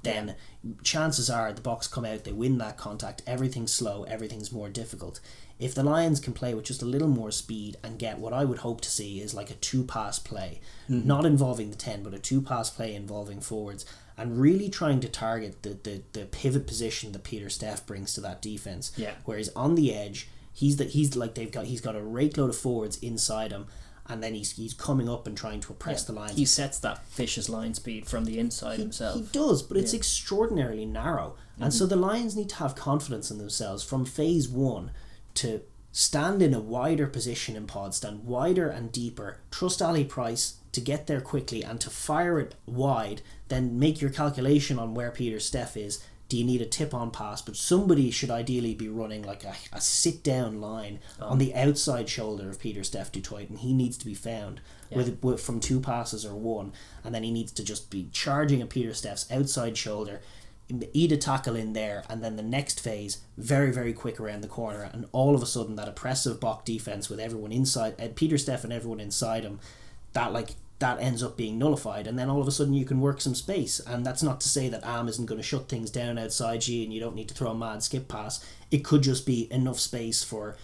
then chances are the Boks come out, they win that contact, everything's slow, everything's more difficult. If the Lions can play with just a little more speed and get what I would hope to see is like a 2-pass play, not involving the 10, but a 2-pass play involving forwards, and really trying to target the pivot position that Peter Steff brings to that defense, where he's on the edge, he's got a rake load of forwards inside him, and then he's coming up and trying to oppress the Lions. He sets that vicious line speed from the inside himself. He does, but it's extraordinarily narrow. And so the Lions need to have confidence in themselves from phase 1 to stand in a wider position in pod, stand wider and deeper, trust Ali Price to get there quickly and to fire it wide, then make your calculation on where Peter Steff is. Do you need a tip-on pass? But somebody should ideally be running like a sit-down line on the outside shoulder of Peter Steff du Toit, and he needs to be found with from 2 passes or 1, and then he needs to just be charging at Peter Steff's outside shoulder, eat a tackle in there, and then the next phase, very, very quick around the corner, and all of a sudden that oppressive Bok defence with everyone inside, Peter Steff and everyone inside him, that ends up being nullified, and then all of a sudden you can work some space. And that's not to say that Am isn't going to shut things down outside you and you don't need to throw a mad skip pass. It could just be enough space for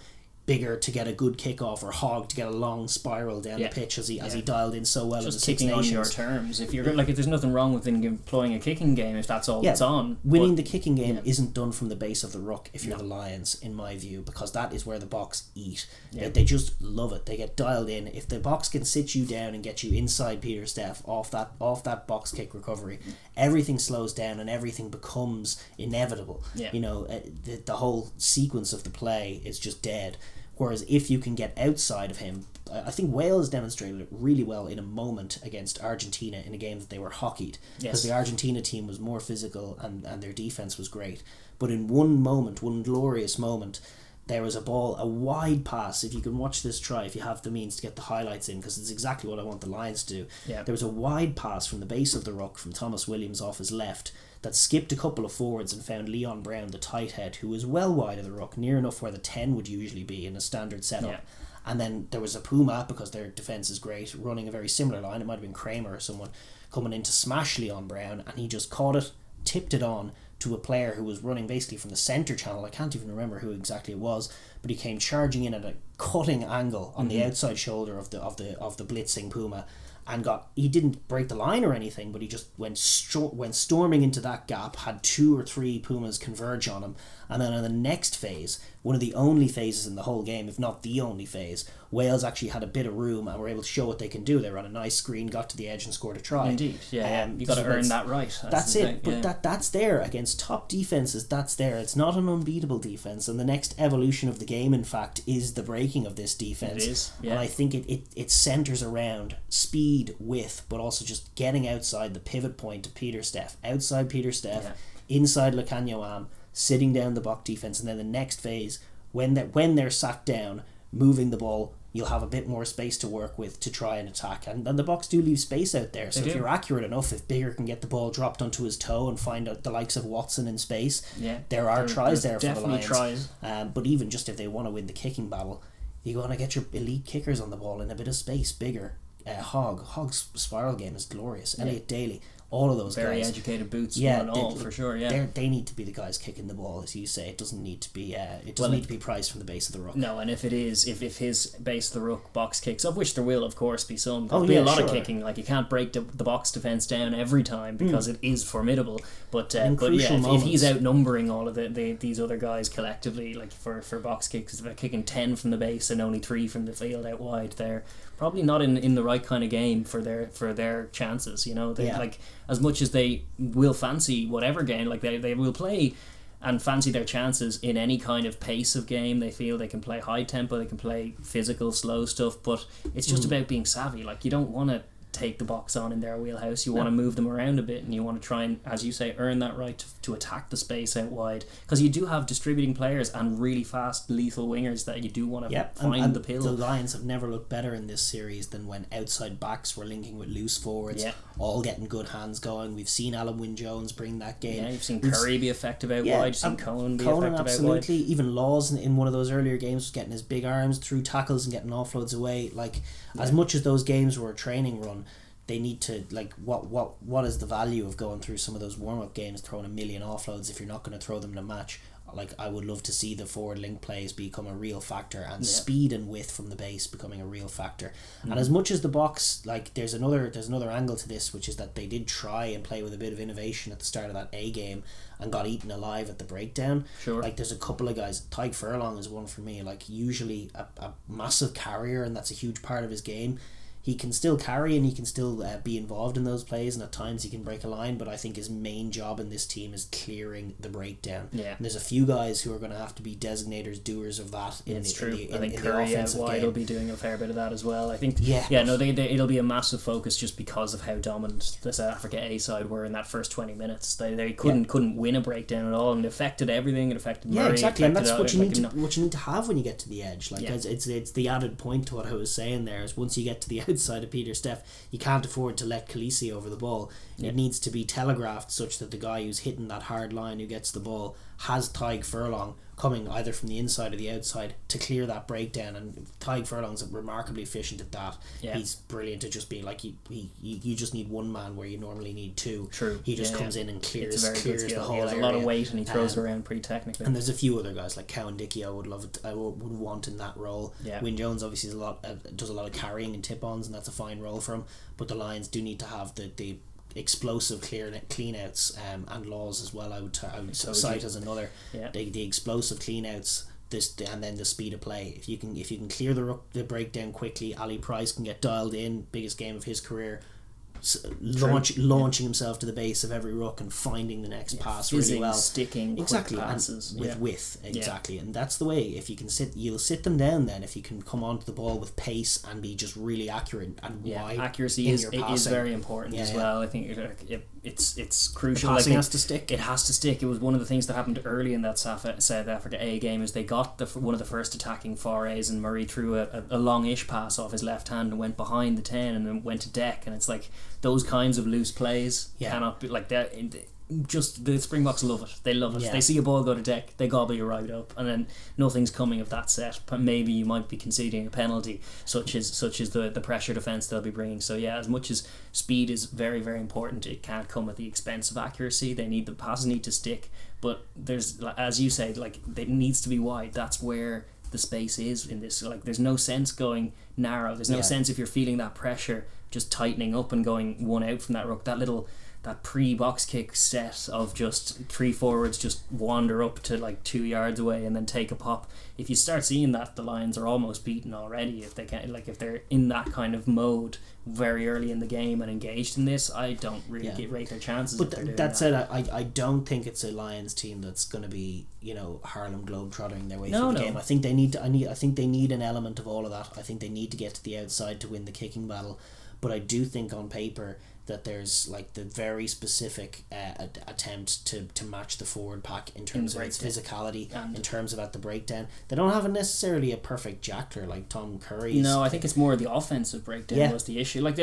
Bigger to get a good kick-off, or Hogg to get a long spiral down the pitch as he dialed in so well. Just in the Six kicking Nations. on your terms. If you're like, if there's nothing wrong with employing a kicking game, if that's all that's on. Winning the kicking game isn't done from the base of the ruck if you're the Lions, in my view, because that is where the Boks eat. They just love it. They get dialed in. If the Boks can sit you down and get you inside Peter Steff off that box kick recovery, everything slows down and everything becomes inevitable. You know, the whole sequence of the play is just dead. Whereas if you can get outside of him, I think Wales demonstrated it really well in a moment against Argentina in a game that they were hockeyed. Because the Argentina team was more physical and their defence was great. But in one glorious moment, there was a wide pass. If you can watch this try, if you have the means to get the highlights in, because it's exactly what I want the Lions to do. There was a wide pass from the base of the ruck from Thomas Williams off his left that skipped a couple of forwards and found Leon Brown, the tight head, who was well wide of the ruck, near enough where the 10 would usually be in a standard setup. And then there was a Puma, because their defence is great, running a very similar line. It might have been Kramer or someone coming in to smash Leon Brown, and he just caught it, tipped it on to a player who was running basically from the centre channel. I can't even remember who exactly it was, but he came charging in at a cutting angle on the outside shoulder of the blitzing Puma, and he didn't break the line or anything, but he just went storming into that gap, had 2 or 3 Pumas converge on him, and then in the next phase, one of the only phases in the whole game, if not the only phase, Wales actually had a bit of room and were able to show what they can do. They were on a nice screen, got to the edge and scored a try. Indeed, you got to earn that right. That's it, but that's there against top defences. That's there. It's not an unbeatable defence, and the next evolution of the game, in fact, is the breaking of this defence. It is, and I think it centres around speed, width, but also just getting outside the pivot point of Peter Steff, outside Peter Steff, inside Lukhanyo Am, sitting down the Bok defence, and then the next phase, when they're sat down, moving the ball, you'll have a bit more space to work with to try and attack. And the Boks do leave space out there. So if you're accurate enough, if Bigger can get the ball dropped onto his toe and find out the likes of Watson in space, there are tries there for the Lions. Tries. But even just if they want to win the kicking battle, you want to get your elite kickers on the ball in a bit of space. Bigger, Hogg's spiral game is glorious. Elliot Daly, all of those very guys. Very educated boots, for sure. They need to be the guys kicking the ball, as you say. It doesn't need to be. It doesn't need to be priced from the base of the ruck. No, and if it is, if his base of the ruck box kicks, of which there will, of course, be some. There'll be a lot of kicking. Like, you can't break the Boks defense down every time because it is formidable. But if he's outnumbering all of these other guys collectively, like for box kicks, if they're kicking 10 from the base and only 3 from the field out wide, they're probably not in the right kind of game for their chances. You know, like, as much as they will fancy whatever game, like they will play and fancy their chances in any kind of pace of game. They feel they can play high tempo, they can play physical, slow stuff, but it's just about being savvy. Like, you don't want to take the Boks on in their wheelhouse. You want to move them around a bit, and you want to try and, as you say, earn that right to attack the space out wide, because you do have distributing players and really fast, lethal wingers that you do want to find the pill. The Lions have never looked better in this series than when outside backs were linking with loose forwards, all getting good hands going. We've seen Alan Wynne-Jones bring that game. You've seen Curry be effective out wide. You've seen Cohen be effective absolutely. out wide. Even Laws in one of those earlier games was getting his big arms through tackles and getting offloads away. Like, as much as those games were a training run, they need to, like, what is the value of going through some of those warm-up games throwing a million offloads if you're not going to throw them in a match? Like, I would love to see the forward link plays become a real factor, and speed and width from the base becoming a real factor. And as much as the Boks, like, there's another angle to this, which is that they did try and play with a bit of innovation at the start of that A game and got eaten alive at the breakdown. Like, there's a couple of guys, Tyke Furlong is one for me, like, usually a massive carrier, and that's a huge part of his game. he can still carry and he can still be involved in those plays, and at times he can break a line, but I think his main job in this team is clearing the breakdown. Yeah. And there's a few guys who are going to have to be designators, doers of that in the Curry offensive out wide game. will be doing a fair bit of that as well. I think it'll be a massive focus just because of how dominant the South Africa A side were in that first 20 minutes. They couldn't win a breakdown at all, and it affected everything. It affected Murray. Yeah, exactly, and that's what you need to what you need to have when you get to the edge. Like it's the added point to what I was saying there is once you get to the outside of Peter Steff, you can't afford to let Khaleesi over the ball. It needs to be telegraphed such that the guy who's hitting that hard line who gets the ball has Tadhg Furlong coming either from the inside or the outside to clear that breakdown, and Tadhg Furlong's remarkably efficient at that. He's brilliant at just being like you just need one man where you normally need two. True. He just comes in and clears the whole area. He has a lot of weight and he throws it around pretty technically. And there's a few other guys like Cowen-Dickie I would want in that role. Wyn Jones obviously does a lot of carrying and tip-ons, and that's a fine role for him, but the Lions do need to have the explosive clean outs and Laws as well. I would cite as another. The explosive clean outs, and then the speed of play. If you can clear the breakdown quickly, Ali Price can get dialed in, biggest game of his career, launching himself to the base of every ruck and finding the next pass really well, sticking exactly, quick passes and with exactly, and that's the way. If you can you'll sit them down. Then if you can come onto the ball with pace and be just really accurate and wide, accuracy is very important as well. I think it's crucial. The passing has to stick. It has to stick. It was one of the things that happened early in that South Africa A game is they got one of the first attacking forays, and Murray threw a longish pass off his left hand and went behind the 10 and then went to deck, and it's like those kinds of loose plays cannot be like that. Just the Springboks love it. They love it. They see a ball go to deck, they gobble you right up, and then nothing's coming of that set. But maybe you might be conceding a penalty, such as the pressure defence they'll be bringing. So as much as speed is very, very important, it can't come at the expense of accuracy. The passes need to stick, but there's, as you say, like it needs to be wide. That's where the space is in this. Like there's no sense going narrow. There's no sense if you're feeling that pressure just tightening up and going one out from that ruck. That pre-box kick set of just three forwards just wander up to like 2 yards away and then take a pop. If you start seeing that, the Lions are almost beaten already. If they're in that kind of mode very early in the game and engaged in this, I don't really rate their chances. But that said, I don't think it's a Lions team that's going to be Harlem Globetrottering their way through the game. I think they need I think they need an element of all of that. I think they need to get to the outside to win the kicking battle. But I do think on paper that there's like the very specific attempt to match the forward pack in terms of its physicality, in terms of at the breakdown. They don't have necessarily a perfect jackler like Tom Curry. No, I think it's more the offensive breakdown was the issue. Like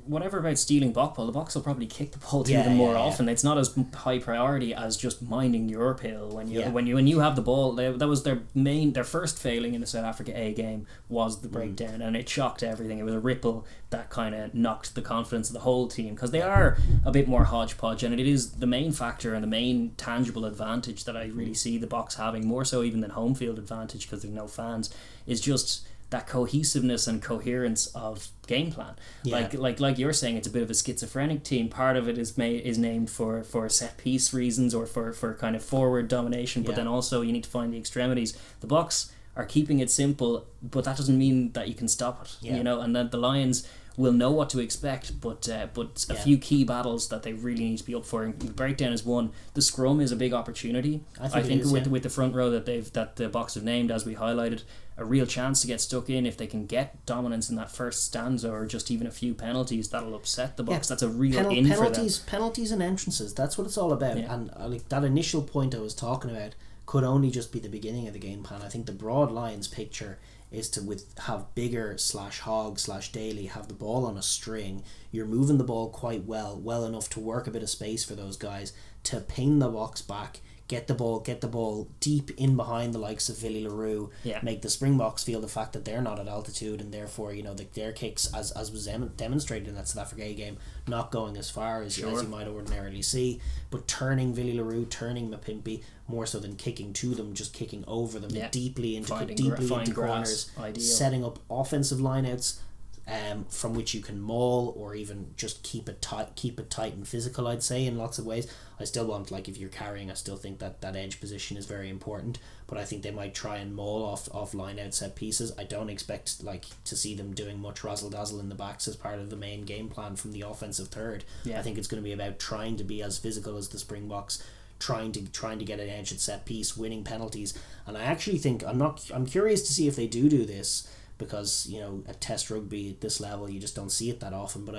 whatever about stealing Bokball, the Boks will probably kick the ball to them more often. It's not as high priority as just minding your pill when you have the ball. That was their first failing in the South Africa A game was the breakdown, and it shocked everything. It was a ripple that kind of knocked the confidence of the whole team, because they are a bit more hodgepodge, and it is the main factor and the main tangible advantage that I really see the Boks having, more so even than home field advantage because there's no fans, is just that cohesiveness and coherence of game plan. Like you're saying, it's a bit of a schizophrenic team. Part of it is named for set piece reasons or for kind of forward domination, but then also you need to find the extremities. The Boks are keeping it simple, but that doesn't mean that you can stop it. And then the Lions will know what to expect, but a few key battles that they really need to be up for. And the breakdown is one. The scrum is a big opportunity. I think with the front row that the Boks have named, as we highlighted, a real chance to get stuck in. If they can get dominance in that first stanza or just even a few penalties, that'll upset the Boks. That's a real for them. Penalties and entrances. That's what it's all about. And like that initial point I was talking about could only just be the beginning of the game plan. I think the broad Lions picture is to have bigger /Hogg /Daly have the ball on a string. You're moving the ball quite well enough to work a bit of space for those guys to pin the Boks back, get the ball deep in behind the likes of Willie LaRue, make the Springboks feel the fact that they're not at altitude, and therefore their kicks, as was demonstrated in that South Africa game, not going as far as you might ordinarily see, but turning Willie LaRue, turning Mapimpi, more so than kicking to them, just kicking over them deeply into corners, setting up offensive lineouts, from which you can maul or even just keep it tight and physical, I'd say, in lots of ways. I still want, like, if you're carrying, I still think that edge position is very important, but I think they might try and maul off line out set pieces. I don't expect, like, to see them doing much razzle dazzle in the backs as part of the main game plan from the offensive third. I think it's going to be about trying to be as physical as the Springboks, trying to get an edge at set piece, winning penalties. And I actually think I'm curious to see if they do this, because, you know, at Test rugby at this level you just don't see it that often, but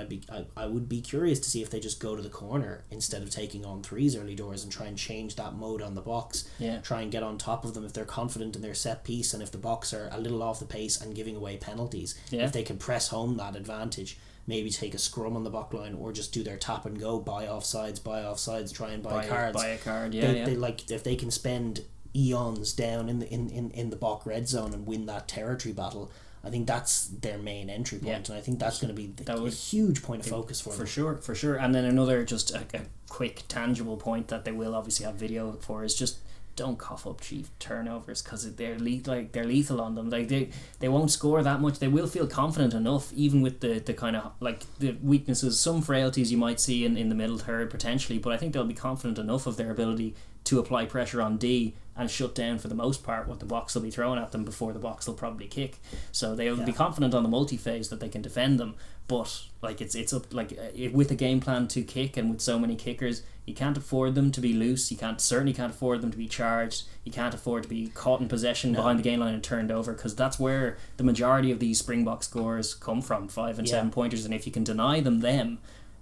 I would be curious to see if they just go to the corner instead of taking on threes early doors and try and change that mode on the box. Try and get on top of them if they're confident in their set piece, and if the box are a little off the pace and giving away penalties, if they can press home that advantage, maybe take a scrum on the back line, or just do their tap and go, buy offsides, try and buy cards. Buy a card, They like, if they can spend eons down in the Bok red zone and win that territory battle, I think that's their main entry point, and I think that's going to be a huge point of focus for them. For sure. And then another just a quick tangible point that they will obviously have video for is just don't cough up cheap turnovers, because they're lethal on them. Like they won't score that much. They will feel confident enough, even with the kind of like the weaknesses, some frailties you might see in the middle third potentially, but I think they'll be confident enough of their ability to apply pressure on D and shut down for the most part what the box will be throwing at them before the box will probably kick. So they will be confident on the multi-phase that they can defend them, but like it's up, like with a game plan to kick, and with so many kickers, you can't afford them to be loose. You certainly can't afford them to be charged. You can't afford to be caught in possession behind the game line and turned over, because that's where the majority of these Springbok scores come from, 5 and 7 pointers. And if you can deny them,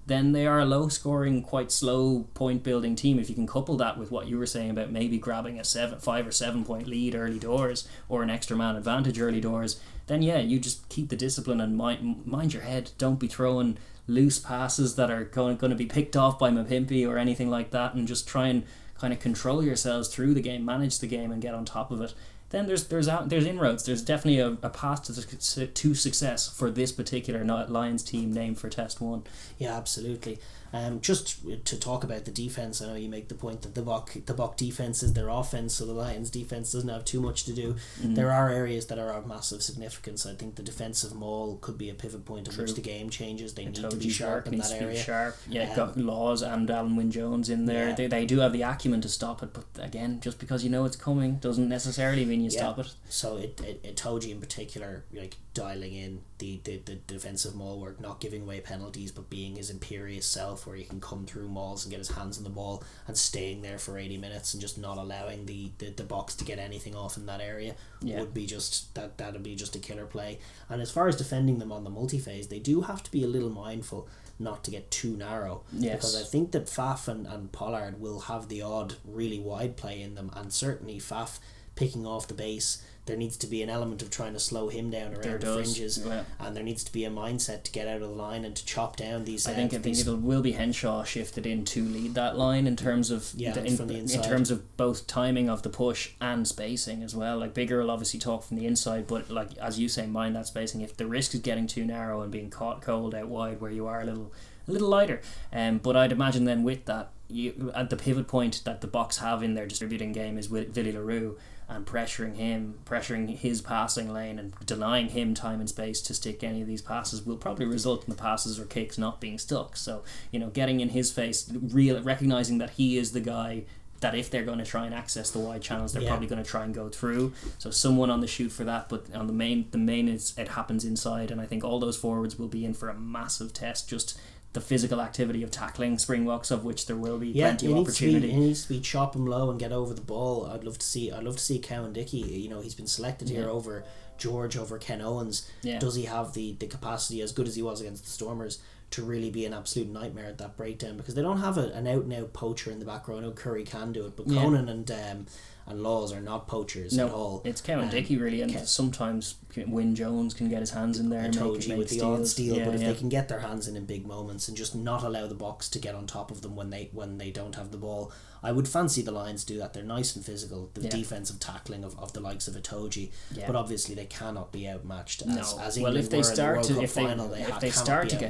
then they are a low-scoring, quite slow point-building team. If you can couple that with what you were saying about maybe grabbing a 5 or 7 point lead early doors, or an extra man advantage early doors, then you just keep the discipline and mind your head. Don't be throwing loose passes that are going to be picked off by Mapimpi or anything like that, and just try and kind of control yourselves through the game, manage the game, and get on top of it. Then there's inroads. There's definitely a path to success for this particular Lions team named for Test 1. Yeah, absolutely. Just to talk about the defence, I know you make the point that the Bok defence is their offence, so the Lions defence doesn't have too much to do. There are areas that are of massive significance. I think the defensive maul could be a pivot point in which the game changes. They need to be sharp in that area. Got Laws and Alan Wynne-Jones in there. They do have the acumen to stop it, but again, just because you know it's coming doesn't necessarily mean you stop it. So Itoje in particular, like, dialing in the defensive maul work, not giving away penalties, but being his imperious self, where he can come through mauls and get his hands on the ball and staying there for 80 minutes and just not allowing the box to get anything off in that area, would be just that'd be just a killer play. And as far as defending them on the multi-phase, they do have to be a little mindful not to get too narrow, because I think that Faf and Pollard will have the odd really wide play in them, and certainly Faf picking off the base, there needs to be an element of trying to slow him down around the fringes, and there needs to be a mindset to get out of the line and to chop down these. I think it will be Henshaw shifted in to lead that line in terms of in terms of both timing of the push and spacing as well. Like Bigger will obviously talk from the inside, but like as you say, mind that spacing. If the risk is getting too narrow and being caught cold out wide where you are a little lighter, but I'd imagine then with that, at the pivot point that the Boks have in their distributing game is with Willie LaRue, and pressuring his passing lane and denying him time and space to stick any of these passes will probably result in the passes or kicks not being stuck. So, getting in his face, recognizing that he is the guy that if they're going to try and access the wide channels, they're probably going to try and go through. So someone on the shoot for that, but on the main is it happens inside, and I think all those forwards will be in for a massive test. Just the physical activity of tackling Springboks, of which there will be plenty of opportunity. It needs to be chop him low and get over the ball. I'd love to see Cowen-Dickie. He's been selected here over George, over Ken Owens. Does he have the capacity, as good as he was against the Stormers, to really be an absolute nightmare at that breakdown? Because they don't have an out and out poacher in the back row. I know Curry can do it, but Conan and Laws are not poachers at all. It's Cowen-Dickie really, and sometimes Wynne-Jones can get his hands in there and with the odd steal, but if they can get their hands in big moments and just not allow the Boks to get on top of them when they don't have the ball, I would fancy the Lions do that. They're nice and physical, the defensive tackling of the likes of Itoje, but obviously they cannot be outmatched. As England if they start to get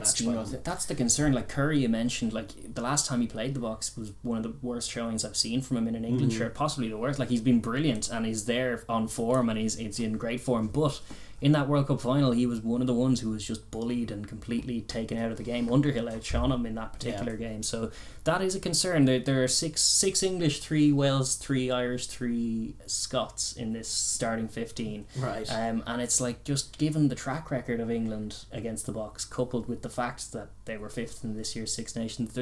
steamrolled, that's the concern. Like Curry, you mentioned, like the last time he played the Boks was one of the worst showings I've seen from him in an England shirt, possibly the worst. Like he's been brilliant and he's there on form and he's in great form, but in that World Cup final, he was one of the ones who was just bullied and completely taken out of the game. Underhill outshone him in that particular game, so that is a concern. There are six English, 3 Wales, 3 Irish, 3 Scots in this starting 15. Right. And it's like, just given the track record of England against the Box, coupled with the fact that they were 5th in this year's Six Nations,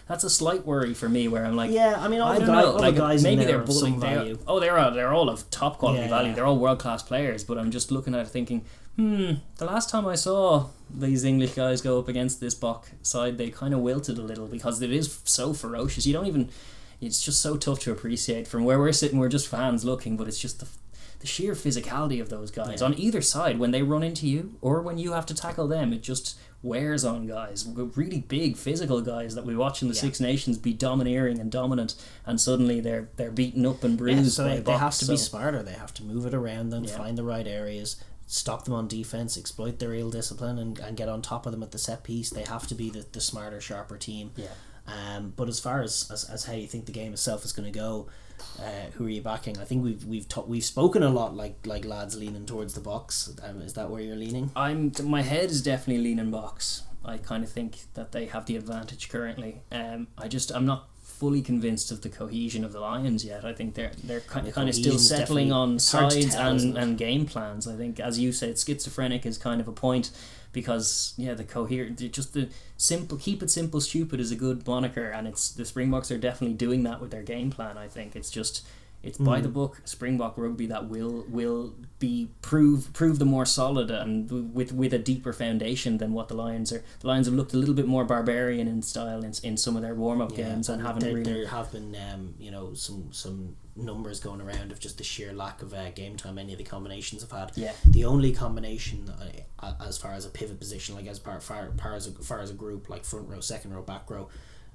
that's a slight worry for me, where I'm like, yeah, I mean, all the guys maybe in there they're bullying value. They're all of top quality value. They're all world class players, but I'm just looking at it thinking, the last time I saw these English guys go up against this Bok side, they kind of wilted a little, because it is so ferocious. It's just so tough to appreciate from where we're sitting. We're just fans looking, but it's just the sheer physicality of those guys on either side when they run into you or when you have to tackle them. It just wears on guys, really big physical guys that we watch in the Six Nations be domineering and dominant, and suddenly they're beaten up and bruised. So by they have to be smarter. They have to move it around them, find the right areas, stop them on defense, exploit their real discipline, and get on top of them at the set piece. They have to be the smarter, sharper team. But as far as how you think the game itself is going to go, who are you backing? I think we've spoken a lot like lads leaning towards the Box. Is that where you're leaning? My head is definitely leaning Box. I kind of think that they have the advantage currently. I'm not fully convinced of the cohesion of the Lions yet. I think they're kind of still settling on sides and game plans. I think, as you said, schizophrenic is kind of a point, because the simple, keep it simple, stupid is a good moniker, and it's the Springboks are definitely doing that with their game plan. I think it's by the book Springbok rugby that will prove the more solid and with a deeper foundation than what the Lions are. The Lions have looked a little bit more barbarian in style in some of their warm-up games, and there have been some numbers going around of just the sheer lack of game time any of the combinations have had. The only combination as far as a pivot position, like as far as a group, like front row, second row, back row,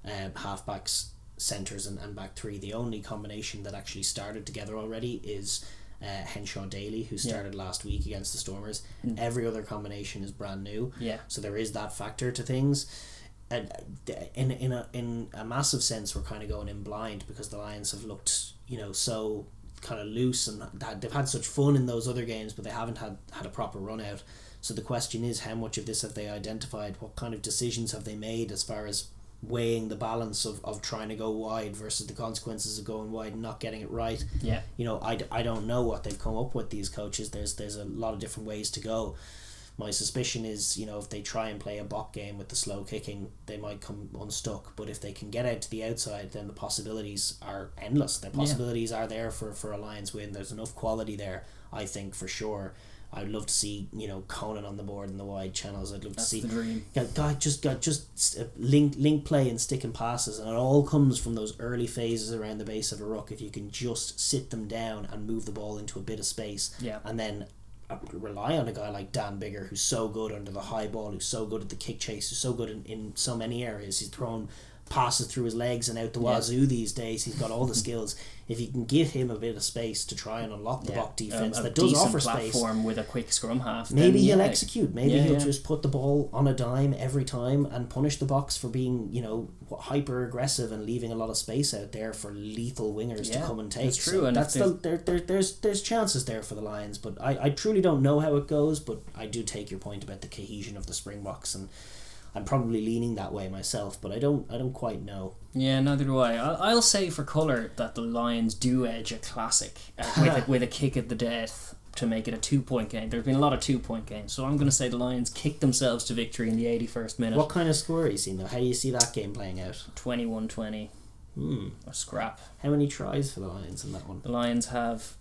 halfbacks, centres and back three, the only combination that actually started together already is Henshaw Daly, who started last week against the Stormers. Every other combination is brand new, so there is that factor to things. And in a massive sense, we're kind of going in blind, because the Lions have looked so kind of loose, and they've had such fun in those other games, but they haven't had a proper run out. So the question is, how much of this have they identified? What kind of decisions have they made as far as weighing the balance of trying to go wide versus the consequences of going wide and not getting it right? I don't know what they've come up with, these coaches. There's a lot of different ways to go. My suspicion is, if they try and play a Bok game with the slow kicking, they might come unstuck. But if they can get out to the outside, then the possibilities are endless. The possibilities are there for a Lions win. There's enough quality there, I think, for sure. I'd love to see Conan on the board in the wide channels. I'd love to see the dream. Just link play and stick and passes, and it all comes from those early phases around the base of a ruck. If you can just sit them down and move the ball into a bit of space, and then rely on a guy like Dan Biggar, who's so good under the high ball, who's so good at the kick chase, who's so good in so many areas. He's thrown passes through his legs and out the wazoo these days. He's got all the skills. If you can give him a bit of space to try and unlock the Bok defence that does offer space, platform with a quick scrum half, maybe he'll execute. Maybe he'll just put the ball on a dime every time and punish the Boks for being hyper aggressive and leaving a lot of space out there for lethal wingers to come and take. That's true. So there's chances there for the Lions, but I truly don't know how it goes. But I do take your point about the cohesion of the Springboks, and I'm probably leaning that way myself, but I don't quite know. Yeah, neither do I. I'll say for colour that the Lions do edge a classic with a kick at the death to make it a 2-point game. There's been a lot of 2-point games, so I'm going to say the Lions kick themselves to victory in the 81st minute. What kind of score are you seeing though? How do you see that game playing out? 21-20. A scrap. How many tries for the Lions in that one? The Lions have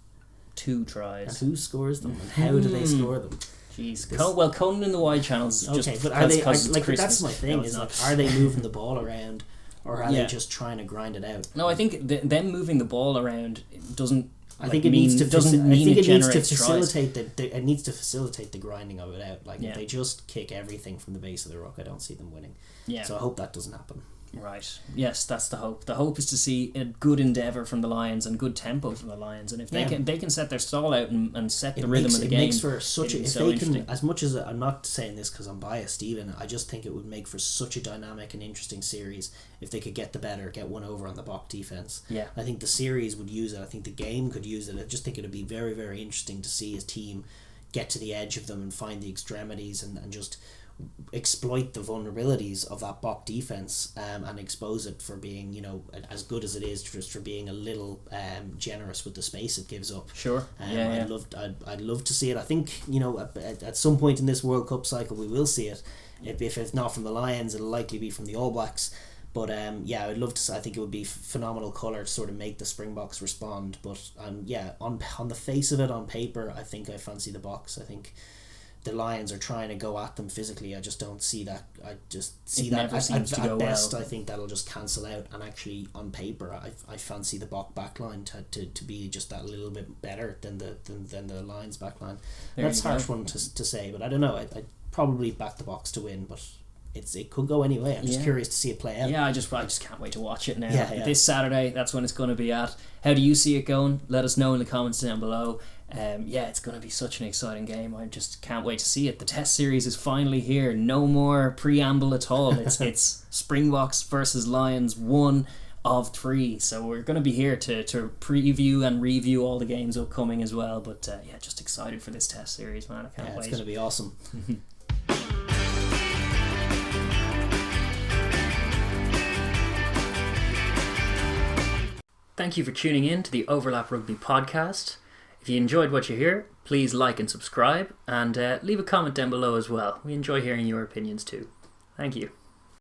2 tries. And who scores them, and how do they score them? Jeez. Conan in the wide channels. Okay, but are they that's my thing? Are they moving the ball around, or are they just trying to grind it out? No, I think them moving the ball around doesn't. It needs to facilitate it needs to facilitate the grinding of it out. If they just kick everything from the base of the ruck, I don't see them winning. So I hope that doesn't happen. Right. Yes, that's the hope. The hope is to see a good endeavour from the Lions and good tempo from the Lions, and if they can set their stall out and set the rhythm of the game. It makes for such as much as I'm not saying this because I'm biased, Stephen, I just think it would make for such a dynamic and interesting series if they could get one over on the Bok defence. I think the series would use it. I think the game could use it. I just think it would be very, very interesting to see his team get to the edge of them and find the extremities and just exploit the vulnerabilities of that Bok defense, and expose it for being, you know, as good as it is, just for being a little generous with the space it gives up. Sure. I'd love to see it. I think, you know, at some point in this World Cup cycle we will see it. If it's not from the Lions, it'll likely be from the All Blacks. But yeah, I'd love to. I think it would be phenomenal colour to sort of make the Springboks respond. But yeah, on the face of it, on paper, I think I fancy the Boks. I think the Lions are trying to go at them physically. I just don't see that. I just see that at best. Well. I think that'll just cancel out. And actually, on paper, I fancy the Bok backline to be just that little bit better than the Lions backline. That's a harsh one to say, but I don't know. I'd probably back the Boks to win, but it could go anyway. I'm just curious to see it play out. Yeah, I just can't wait to watch it now. This Saturday, that's when it's going to be at. How do you see it going? Let us know in the comments down below. It's going to be such an exciting game. I just can't wait to see it. The Test series is finally here. No more preamble at all. It's Springboks versus Lions, 1 of 3. So we're going to be here to preview and review all the games upcoming as well. But just excited for this Test series, man. I can't wait. It's going to be awesome. Thank you for tuning in to the Overlap Rugby podcast. If you enjoyed what you hear, please like and subscribe, and leave a comment down below as well. We enjoy hearing your opinions too. Thank you.